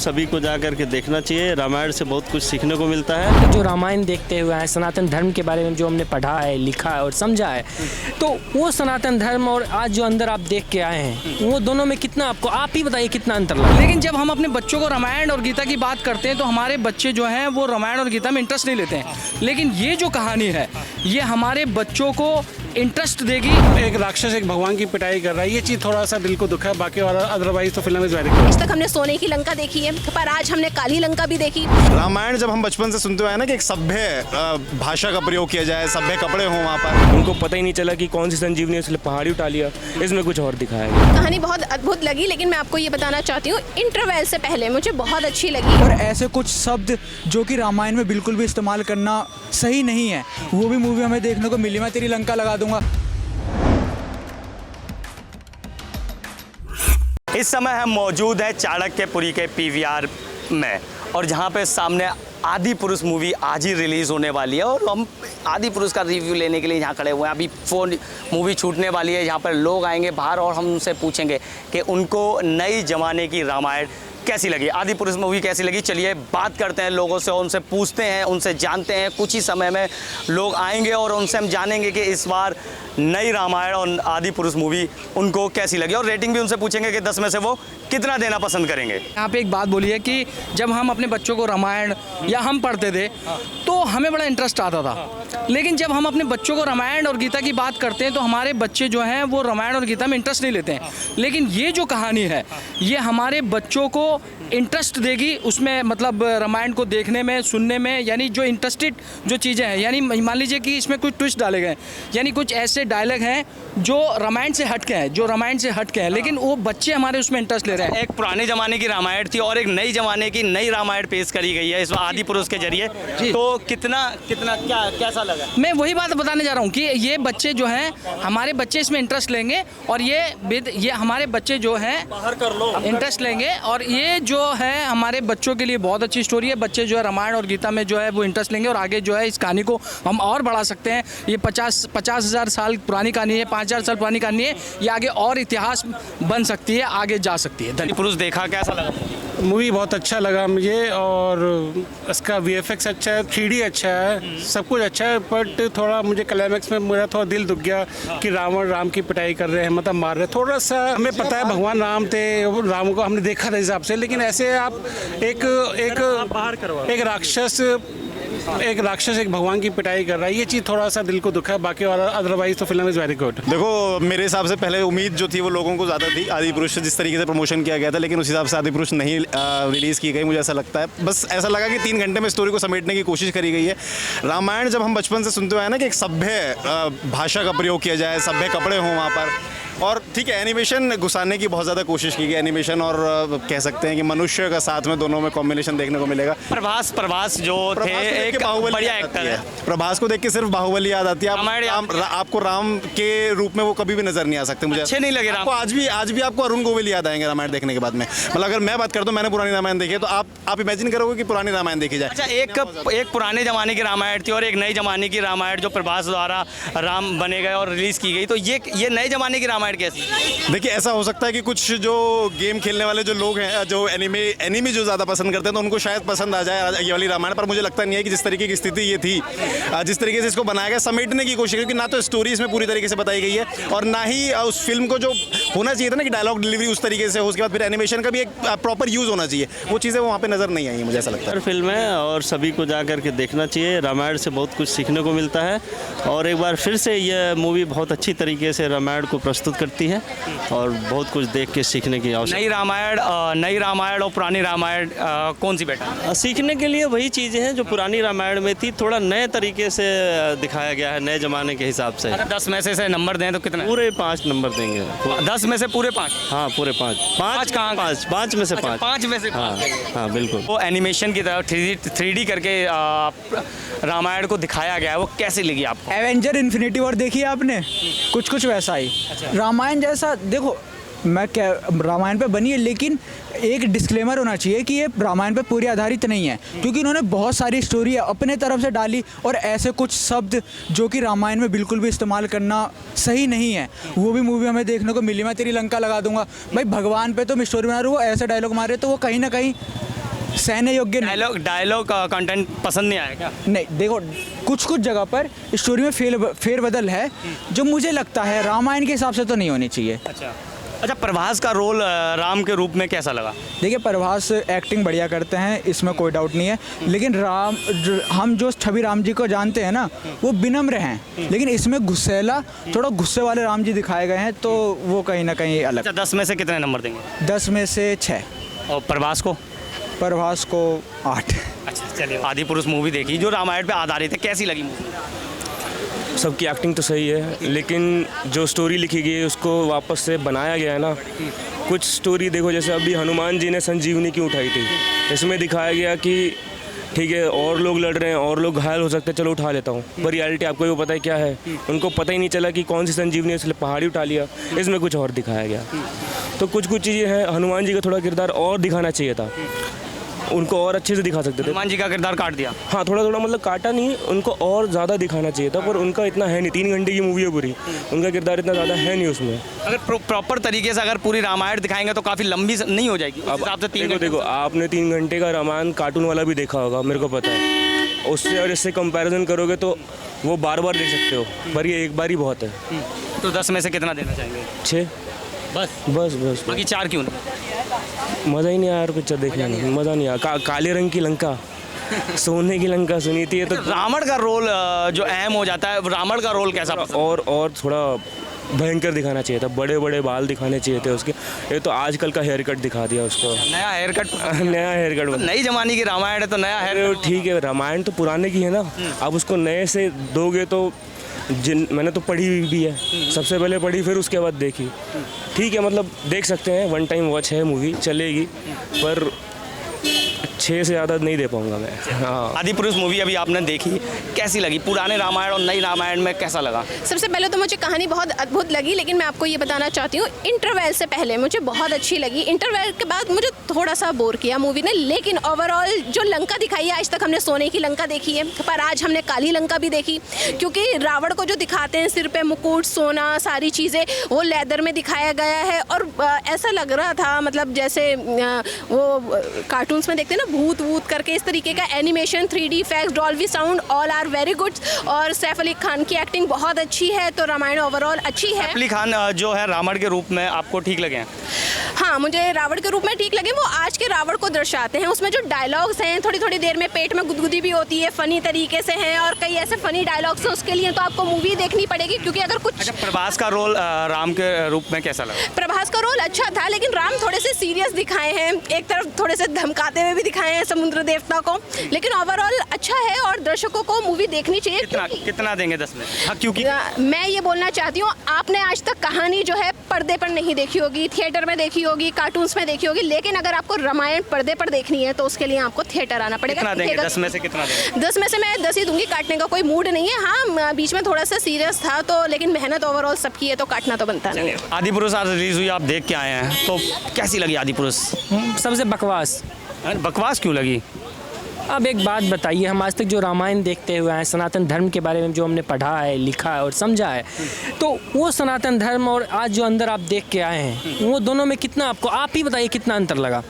सभी को जा कर के देखना चाहिए। रामायण से बहुत कुछ सीखने को मिलता है। जो रामायण देखते हुए हैं, सनातन धर्म के बारे में जो हमने पढ़ा है, लिखा है और समझा है, तो वो सनातन धर्म और आज जो अंदर आप देख के आए हैं, वो दोनों में कितना, आपको आप ही बताइए कितना अंतर लगा। लेकिन जब हम अपने बच्चों को रामायण और गीता की बात करते हैं तो हमारे बच्चे जो हैं वो रामायण और गीता में इंटरेस्ट नहीं लेते हैं, लेकिन ये जो कहानी है ये हमारे बच्चों को इंटरेस्ट देगी। एक राक्षस एक भगवान की पिटाई कर रहा है, ये चीज़ थोड़ा सा दिल को दुखा है। बाकी और अदरवाइज तो फिल्म इज वेरी गुड। आज तक हमने सोने की लंका देखी है, पर आज हमने काली लंका भी देखी। रामायण जब हम बचपन से सुनते हुए हैं ना कि एक सभ्य भाषा का प्रयोग किया जाए, सभ्य कपड़े हों वहाँ पर, उनको पता ही नहीं चला कि कौन सी संजीवनी, इसलिए पहाड़ी उठा लिया। इसमें कुछ और दिखाया गया। कहानी बहुत अद्भुत लगी, लेकिन मैं आपको ये बताना चाहती हूँ, इंटरवल से पहले मुझे बहुत अच्छी लगी। और ऐसे कुछ शब्द जो कि रामायण में बिल्कुल भी इस्तेमाल करना सही नहीं है, वो भी मूवी हमें देखने को मिली। मैं तेरी लंका लगा दूंगा। इस समय हम मौजूद हैं चाणक्यपुरी के पीवीआर में, और जहां पे सामने आदि पुरुष मूवी आज ही रिलीज़ होने वाली है, और हम आदि पुरुष का रिव्यू लेने के लिए यहाँ खड़े हुए हैं। अभी मूवी छूटने वाली है, यहाँ पर लोग आएंगे बाहर और हम उनसे पूछेंगे कि उनको नई ज़माने की रामायण कैसी लगी, आदि पुरुष मूवी कैसी लगी। चलिए बात करते हैं लोगों से, उनसे पूछते हैं, उनसे जानते हैं। कुछ ही समय में लोग आएंगे और उनसे हम जानेंगे कि इस बार नई रामायण और आदि पुरुष मूवी उनको कैसी लगी, और रेटिंग भी उनसे पूछेंगे कि 10 में से वो कितना देना पसंद करेंगे। यहाँ पे एक बात बोली है कि जब हम अपने बच्चों को रामायण या हम पढ़ते थे तो हमें बड़ा इंटरेस्ट आता था, लेकिन जब हम अपने बच्चों को रामायण और गीता की बात करते हैं तो हमारे बच्चे जो हैं वो रामायण और गीता में इंटरेस्ट नहीं लेते हैं, लेकिन ये जो कहानी है ये हमारे बच्चों को इंटरेस्ट देगी उसमें, मतलब रामायण को देखने में, सुनने में। यानी जो इंटरेस्टेड जो चीज़ें हैं, यानी मान लीजिए कि इसमें कुछ ट्विस्ट डाले गए, यानी कुछ ऐसे डायलॉग हैं जो रामायण से हट के हैं, लेकिन वो बच्चे हमारे उसमें इंटरेस्ट ले रहे हैं। एक पुराने ज़माने की रामायण थी और एक नई ज़माने की नई रामायण पेश करी गई है इस आदि पुरुष के जरिए, तो कितना कैसा लगा? मैं वही बात बताने जा रहा हूँ कि ये बच्चे जो हैं, हमारे बच्चे इसमें इंटरेस्ट लेंगे, और ये हमारे बच्चे जो हैं इंटरेस्ट लेंगे, और ये जो है हमारे बच्चों के लिए बहुत अच्छी स्टोरी है। बच्चे जो है रामायण और गीता में जो है वो इंटरेस्ट लेंगे, और आगे जो है इस कहानी को हम और बढ़ा सकते हैं। ये 50,000 साल पुरानी कहानी है, 5,000 साल पुरानी कहानी है, ये आगे और इतिहास बन सकती है, आगे जा सकती है। आदि पुरुष देखा, कैसा लगा? मूवी बहुत अच्छा लगा मुझे, और इसका VFX अच्छा है, 3D अच्छा है, सब कुछ अच्छा है। बट थोड़ा मुझे क्लाइमैक्स में मेरा थोड़ा दिल दुख गया कि रावण राम की पिटाई कर रहे हैं, मतलब मार रहे। थोड़ा सा हमें पता है भगवान राम थे, राम को हमने देखा था हिसाब से, लेकिन ऐसे आप एक राक्षस एक भगवान की पिटाई कर रहा है, ये चीज़ थोड़ा सा दिल को दुखा है। बाकी और अदरवाइज तो फिल्म इज़ वेरी गुड। देखो मेरे हिसाब से पहले उम्मीद जो थी वो लोगों को ज़्यादा थी आदि पुरुष से, जिस तरीके से प्रमोशन किया गया था, लेकिन उस हिसाब से आदि पुरुष नहीं रिलीज़ की गई, मुझे ऐसा लगता है। बस ऐसा लगा कि 3 घंटे में स्टोरी को समेटने की कोशिश करी गई है। रामायण जब हम बचपन से सुनते हुए हैं ना कि एक सभ्य भाषा का प्रयोग किया जाए, सभ्य कपड़े हों वहाँ पर, और ठीक है एनिमेशन घुसाने की बहुत ज़्यादा कोशिश की गई, एनिमेशन और कह सकते हैं कि मनुष्य का साथ में दोनों में कॉम्बिनेशन देखने को मिलेगा। प्रभास जो थे एक बढ़िया एक्टर है। प्रभास को देख के सिर्फ बाहुबली याद आती है। आपको राम के रूप में वो कभी भी नजर नहीं आ सकते। मुझे अच्छे नहीं लगे राम। आज भी आपको अरुण गोविल याद आएंगे रामायण देखने के बाद में। मतलब अगर मैं बात करता हूँ, मैंने पुरानी रामायण देखी है, तो आप इमेजिन करोगे कि पुरानी रामायण देखी जाए। अच्छा, एक पुराने ज़माने की रामायण थी और एक नई ज़माने की रामायण जो प्रभास द्वारा राम बने गए और रिलीज़ की गई, तो ये नए ज़माने की रामायण कैसी? देखिए ऐसा हो सकता है कि कुछ जो गेम खेलने वाले जो लोग हैं, जो एनिमे जो ज़्यादा पसंद करते हैं, तो उनको शायद पसंद आ जाए ये वाली रामायण। पर मुझे लगता नहीं है कि जिस तरीके की स्थिति ये थी, जिस तरीके से इसको बनाया गया, समेटने की कोशिश, क्योंकि ना तो स्टोरी इसमें पूरी तरीके से बताई गई है, और ना ही उस फिल्म को जो होना चाहिए था ना कि डायलॉग डिलीवरी उस तरीके से हो, उसके बाद फिर एनिमेशन का भी एक प्रॉपर यूज़ होना चाहिए, वो चीज़ें वहाँ पर नज़र नहीं आई, मुझे ऐसा लगता है। फिल्म है और सभी को जा कर के देखना चाहिए। रामायण से बहुत कुछ सीखने को मिलता है, और एक बार फिर से यह मूवी बहुत अच्छी तरीके से रामायण को प्रस्तुत करती है, और बहुत कुछ देख के सीखने की आवश्यकता। नई रामायण और पुरानी रामायण कौन सी बेटर? सीखने के लिए वही चीज़ें हैं जो पुरानी रामायण में थी, थोड़ा नए तरीके से दिखाया गया है, नए ज़माने के हिसाब से। 10 में से नंबर दें तो कितना? पूरे 5 नंबर देंगे। 10 में से पूरे 5? हाँ पूरे 5 में से 5। 5 में से 5। हाँ बिल्कुल। वो एनिमेशन की तरफ 3D करके रामायण को दिखाया गया है, वो कैसी लगी आपको? एवेंजर इन्फिनिटी वॉर देखी है आपने? कुछ वैसा ही। रामायण जैसा, देखो मैं क्या, रामायण पे बनी है, लेकिन एक डिस्क्लेमर होना चाहिए कि ये रामायण पे पूरी आधारित नहीं है, क्योंकि इन्होंने बहुत सारी स्टोरी अपने तरफ से डाली, और ऐसे कुछ शब्द जो कि रामायण में बिल्कुल भी इस्तेमाल करना सही नहीं है, वो भी मूवी हमें देखने को मिली। मैं तेरी लंका लगा दूंगा, भाई भगवान पे तो मैं स्टोरी बना रहा हूँ, वो ऐसे डायलॉग मारे तो वो कहीं ना कहीं सहने योग्य नहीं। डायलॉग कंटेंट पसंद नहीं आया क्या? नहीं, देखो कुछ कुछ जगह पर स्टोरी में फेरबदल है जो मुझे लगता है रामायण के हिसाब से तो नहीं होनी चाहिए। अच्छा, प्रभास का रोल राम के रूप में कैसा लगा? देखिए प्रभास एक्टिंग बढ़िया करते हैं, इसमें कोई डाउट नहीं है, लेकिन हम जो छवि राम जी को जानते हैं ना वो विनम्र हैं, लेकिन इसमें गुस्सैला थोड़ा गुस्से वाले राम जी दिखाए गए हैं, तो वो कहीं ना कहीं अलग। अच्छा, 10 में से कितने नंबर देंगे? 10 में से 6। और प्रभास को? प्रभास को 8। अच्छा चलिए, आदि पुरुष मूवी देखी जो रामायण पे आधारित है, कैसी लगी मूवी? सबकी एक्टिंग तो सही है, लेकिन जो स्टोरी लिखी गई है उसको वापस से बनाया गया है ना। कुछ स्टोरी देखो, जैसे अभी हनुमान जी ने संजीवनी क्यों उठाई थी, इसमें दिखाया गया कि ठीक है और लोग लड़ रहे हैं और लोग घायल हो सकते हैं, चलो उठा लेता हूँ, पर रियलिटी आपको भी पता है क्या है, उनको पता ही नहीं चला कि कौन सी संजीवनी है, इसलिए पहाड़ी उठा लिया। इसमें कुछ और दिखाया गया। तो कुछ कुछ चीज़ें हैं, हनुमान जी का थोड़ा किरदार और दिखाना चाहिए था, उनको और अच्छे से दिखा सकते थे। हनुमान जी का किरदार काट दिया? हाँ, थोड़ा थोड़ा मतलब काटा नहीं, उनको और ज़्यादा दिखाना चाहिए था, पर उनका इतना है नहीं। 3 घंटे की मूवी है पूरी, उनका किरदार इतना ज़्यादा है नहीं उसमें। अगर प्रॉपर तरीके से अगर पूरी रामायण दिखाएंगे तो काफ़ी लंबी नहीं हो जाएगी? अब आप तो 3 घंटे। देखो आपने 3 घंटे का रामायण कार्टून वाला भी देखा होगा, मेरे को पता है, उससे और इससे कंपैरिजन करोगे तो वो बार बार देख सकते हो, पर ये एक बार ही बहुत है। तो 10 में से कितना देना चाहेंगे? 6 बस। बाकी 4 क्यों नहीं? मज़ा ही नहीं आया यार पिक्चर देखने में, मज़ा नहीं आया। काले रंग की लंका, सोने की लंका सुनी थी, तो रावण का रोल जो अहम हो जाता है, रावण का रोल कैसा? और थोड़ा भयंकर दिखाना चाहिए था, बड़े बड़े बाल दिखाने चाहिए थे उसके। ये तो आजकल का हेयर कट दिखा दिया उसको, नया हेयर कट। नया हेयर कट, नई जमाने की रामायण है तो नया हेयर। ठीक है, रामायण तो पुराने की है ना, अब उसको नए से दोगे तो मैंने तो पढ़ी भी है, सबसे पहले पढ़ी फिर उसके बाद देखी। ठीक है, मतलब देख सकते हैं, 1 टाइम वॉच है मूवी, चलेगी, पर 6 से ज़्यादा नहीं दे पाऊंगा मैं। हाँ, आदि पुरुष मूवी अभी आपने देखी, कैसी लगी? पुराने रामायण और नई रामायण में कैसा लगा? सबसे पहले तो मुझे कहानी बहुत अद्भुत लगी, लेकिन मैं आपको ये बताना चाहती हूँ इंटरवल से पहले मुझे बहुत अच्छी लगी। इंटरवल के बाद मुझे थोड़ा सा बोर किया मूवी ने, लेकिन ओवरऑल जो लंका दिखाई है, आज तक हमने सोने की लंका देखी है, पर आज हमने काली लंका भी देखी, क्योंकि रावण को जो दिखाते हैं सिर पे मुकुट, सोना, सारी चीज़ें वो लेदर में दिखाया गया है, और ऐसा लग रहा था मतलब जैसे वो कार्टून्स में देखते हैं ना भूत वूत करके, इस तरीके का animation, 3D effects, Dolby sound, all are very good, और सैफ अली खान की एक्टिंग बहुत अच्छी है, तो रामायण ओवरऑल अच्छी है। सैफ अली खान जो है रावण के रूप में आपको ठीक लगे हैं? हाँ, मुझे रावण के रूप में ठीक लगे। वो आज के रावण को दर्शाते हैं, उसमें जो डायलॉग्स हैं, थोड़ी थोड़ी देर में पेट में गुदगुदी भी होती है, फनी तरीके से हैं, और कई ऐसे फनी डायलॉग्स हैं, उसके लिए तो आपको मूवी देखनी पड़ेगी, क्योंकि अगर कुछ। अच्छा, प्रभास का रोल राम के रूप में कैसा लगा? प्रभास का रोल अच्छा था, लेकिन राम थोड़े से सीरियस दिखाए हैं, एक तरफ थोड़े से धमकाते हुए भी दिखाए हैं समुद्र देवता को, लेकिन ओवरऑल अच्छा है और दर्शकों को मूवी देखनी चाहिए। कितना देंगे 10 में? हाँ, क्योंकि मैं ये बोलना चाहती हूँ, आपने आज तक कहानी जो है पर्दे पर नहीं देखी होगी, थिएटर में देखी होगी, कार्टून्स में देखी होगी, लेकिन अगर आपको रामायण पर्दे पर देखनी है तो उसके लिए आपको थिएटर आना पड़ेगा। कितना देंगे? 10 में से कितना देंगे? 10 में से मैं 10 ही दूंगी, काटने का कोई मूड नहीं है। हाँ, बीच में थोड़ा सा सीरियस था, तो लेकिन मेहनत ओवरऑल सबकी है, तो काटना तो बनता नहीं है। आदि पुरुष आज रिलीज हुई, आप देख के आए हैं, तो कैसी लगी आदि पुरुष? सबसे बकवास। बकवास क्यों लगी? अब एक बात बताइए, हम आज तक जो रामायण देखते हुए हैं, सनातन धर्म के बारे में जो हमने पढ़ा है, लिखा है और समझा है, तो वो सनातन धर्म और आज जो अंदर आप देख के आए हैं, वो दोनों में कितना, आपको आप ही बताइए कितना अंतर लगा?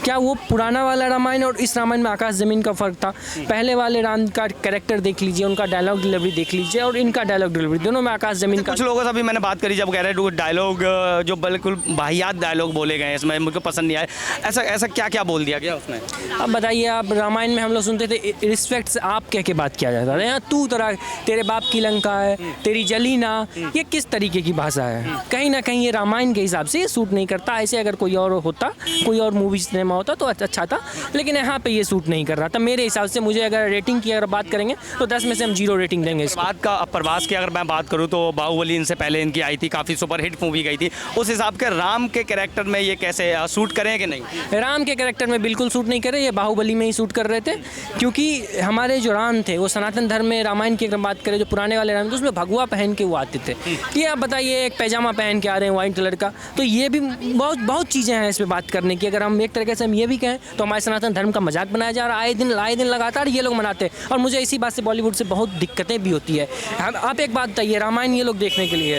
क्या वो पुराना वाला रामायण और इस रामायण में आकाश ज़मीन का फ़र्क था? पहले वाले राम का कैरेक्टर देख लीजिए, उनका डायलॉग डिलीवरी देख लीजिए, और इनका डायलॉग डिलीवरी, दोनों में आकाश ज़मीन का। कुछ लोगों से अभी मैंने बात करी, जब कह रहे हैं डायलॉग जो बिल्कुल वाहियात डायलॉग बोले गए, इसमें मुझे पसंद नहीं आया। ऐसा क्या क्या बोल दिया गया उसमें? अब बताइए, आप रामायण में हम लोग सुनते थे रिस्पेक्ट से आप कह के बात किया जाता था, यहाँ तू तरह, तेरे बाप की लंका है, तेरी जली ना, ये किस तरीके की भाषा है? कहीं ना कहीं ये रामायण के हिसाब से ये सूट नहीं करता। ऐसे अगर कोई और होता, कोई और मूवी सिनेमा होता तो अच्छा था, लेकिन यहाँ पे ये सूट नहीं कर रहा था मेरे हिसाब से। मुझे अगर रेटिंग की अगर बात करेंगे तो 10 में से हम 0 रेटिंग देंगे। प्रभास की अगर मैं बात करूँ तो बाहुबली इनसे पहले इनकी आई थी, काफ़ी सुपरहिट मूवी गई थी, उस हिसाब के राम के कैरेक्टर में ये कैसे सूट करें कि नहीं? राम के कैरेक्टर में बिल्कुल सूट नहीं करे, ये बाहुबली में ही सूट कर रहे थे, क्योंकि हमारे जो राम थे वो सनातन धर्म में, रामायण की अगर बात करें जो पुराने वाले राम थे उसमें भगवा पहन के वो आते थे। ये आप बताइए एक पैजामा पहन के आ रहे हैं वाइट कलर का, तो ये भी बहुत चीज़ें हैं इस पर बात करने की। अगर हम एक तरीके से हम ये भी कहें तो हमारे सनातन धर्म का मजाक बनाया जा रहा है, आए दिन लगातार ये लोग मनाते हैं। और मुझे इसी बात से बॉलीवुड से बहुत दिक्कतें भी होती है। आप एक बात बताइए, रामायण ये लोग देखने के लिए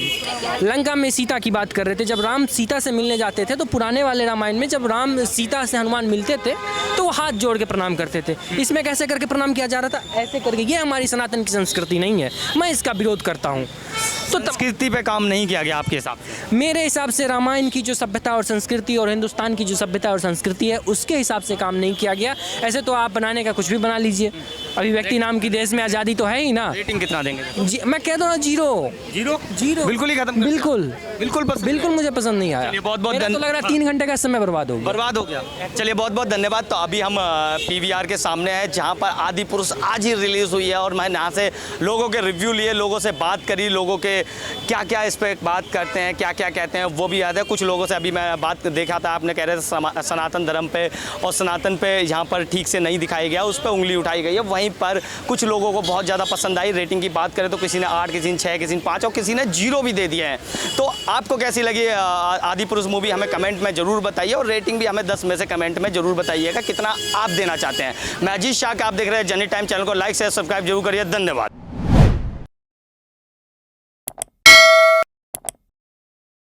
लंका में सीता की बात कर रहे थे, जब राम सीता से मिलने जाते थे तो पुराने वाले रामायण में जब राम सीता से हनुमान मिलते थे तो वो हाथ जोड़ के प्रणाम करते थे। इसमें कैसे करके प्रणाम किया जा रहा था, ऐसे करके। ये हमारी सनातन की संस्कृति नहीं है, मैं इसका विरोध करता हूँ। तो संस्कृति पे काम नहीं किया गया आपके हिसाब से? मेरे हिसाब से रामायण की जो सभ्यता और संस्कृति और हिंदुस्तान की जो सभ्यता और संस्कृति है उसके हिसाब से काम नहीं किया गया। ऐसे तो आप बनाने का कुछ भी बना लीजिए, अभिव्यक्ति नाम की देश में आज़ादी तो है ही ना। रेटिंग कितना देंगे? मैं कह दूँ ना, जीरो बिल्कुल ही खत्म? बिल्कुल मुझे पसंद नहीं आया। बहुत मेरा तो लग रहा है 3 घंटे का समय बर्बाद हो गया। चलिए बहुत बहुत धन्यवाद। तो अभी हम PVR के सामने हैं जहां पर आदि पुरुष आज ही रिलीज़ हुई है और मैं यहाँ से लोगों के रिव्यू लिए, लोगों से बात करी, लोगों के क्या क्या इस पर बात करते हैं, क्या क्या कहते हैं वो भी याद है। कुछ लोगों से अभी मैं बात देखा था, आपने कह रहे थे सनातन धर्म पे और सनातन पे यहाँ पर ठीक से नहीं दिखाया गया, उस पर उंगली उठाई गई है। वहीं पर कुछ लोगों को बहुत ज़्यादा पसंद आई। रेटिंग की बात करें तो किसी ने 8, किसी ने 6, किसी ने 5 और किसी ने 0 भी दे दिया है। तो आपको कैसी लगी आदि पुरुष मूवी, हमें कमेंट में ज़रूर बताइए और रेटिंग भी हमें 10 में से कमेंट में ज़रूर बताइएगा कितना आप देना चाहते हैं। मैं अजीत शाह का, आप देख रहे हैं जर्नी टाइम चैनल को लाइक शेयर सब्सक्राइब जरूर करिए। धन्यवाद।